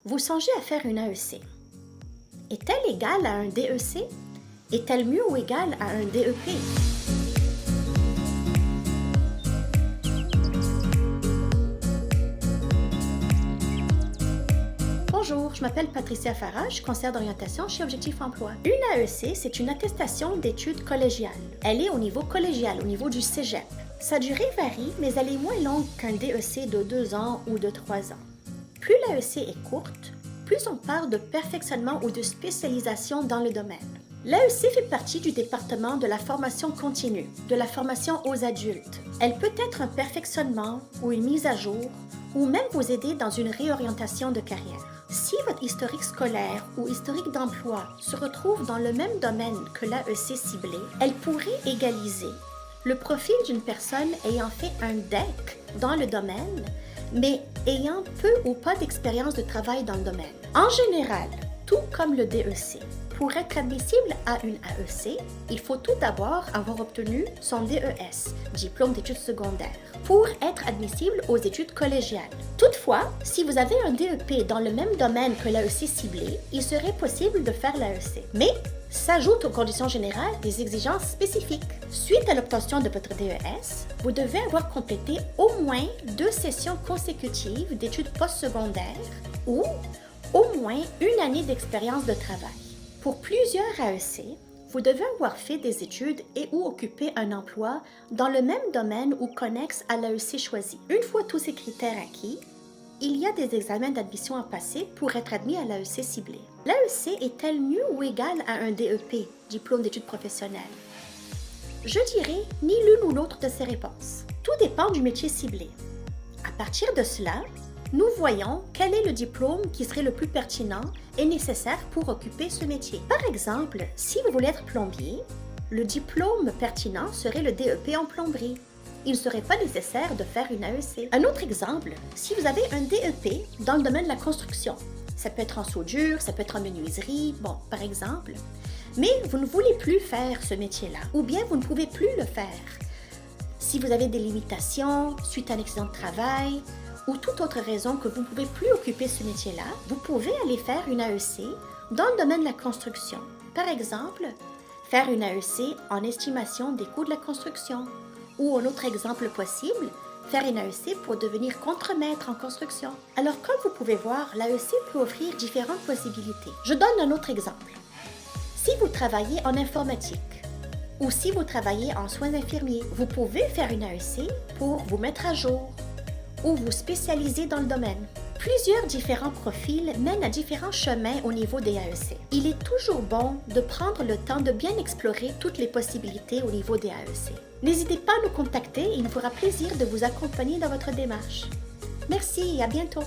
Vous songez à faire une AEC. Est-elle égale à un DEC? Est-elle mieux ou égale à un DEP? Bonjour, je m'appelle Patricia Farah, je suis conseillère d'orientation chez Objectif Emploi. Une AEC, c'est une attestation d'études collégiales. Elle est au niveau collégial, au niveau du cégep. Sa durée varie, mais elle est moins longue qu'un DEC de 2 ans ou de 3 ans. Plus l'AEC est courte, plus on parle de perfectionnement ou de spécialisation dans le domaine. L'AEC fait partie du département de la formation continue, de la formation aux adultes. Elle peut être un perfectionnement ou une mise à jour, ou même vous aider dans une réorientation de carrière. Si votre historique scolaire ou historique d'emploi se retrouve dans le même domaine que l'AEC ciblée, elle pourrait égaliser le profil d'une personne ayant fait un DEC dans le domaine, mais ayant peu ou pas d'expérience de travail dans le domaine. En général, tout comme le DEC, pour être admissible à une AEC, il faut tout d'abord avoir obtenu son DES, diplôme d'études secondaires, pour être admissible aux études collégiales. Toutefois, si vous avez un DEP dans le même domaine que l'AEC ciblé, il serait possible de faire l'AEC. Mais s'ajoutent aux conditions générales des exigences spécifiques. Suite à l'obtention de votre DES, vous devez avoir complété au moins 2 sessions consécutives d'études postsecondaires ou au moins 1 année d'expérience de travail. Pour plusieurs AEC, vous devez avoir fait des études et ou occuper un emploi dans le même domaine ou connexe à l'AEC choisi. Une fois tous ces critères acquis, il y a des examens d'admission à passer pour être admis à l'AEC ciblée. L'AEC est-elle mieux ou égale à un DEP, diplôme d'études professionnelles? Je dirais ni l'une ou l'autre de ces réponses. Tout dépend du métier ciblé. À partir de cela, nous voyons quel est le diplôme qui serait le plus pertinent et nécessaire pour occuper ce métier. Par exemple, si vous voulez être plombier, le diplôme pertinent serait le DEP en plomberie. Il ne serait pas nécessaire de faire une AEC. Un autre exemple, si vous avez un DEP dans le domaine de la construction, ça peut être en soudure, ça peut être en menuiserie, par exemple, mais vous ne voulez plus faire ce métier-là, ou bien vous ne pouvez plus le faire. Si vous avez des limitations suite à un accident de travail, ou toute autre raison que vous ne pouvez plus occuper ce métier-là, vous pouvez aller faire une AEC dans le domaine de la construction. Par exemple, faire une AEC en estimation des coûts de la construction. Ou un autre exemple possible, faire une AEC pour devenir contremaître en construction. Alors, comme vous pouvez voir, l'AEC peut offrir différentes possibilités. Je donne un autre exemple. Si vous travaillez en informatique ou si vous travaillez en soins infirmiers, vous pouvez faire une AEC pour vous mettre à jour ou vous spécialiser dans le domaine. Plusieurs différents profils mènent à différents chemins au niveau des AEC. Il est toujours bon de prendre le temps de bien explorer toutes les possibilités au niveau des AEC. N'hésitez pas à nous contacter et il nous fera plaisir de vous accompagner dans votre démarche. Merci et à bientôt!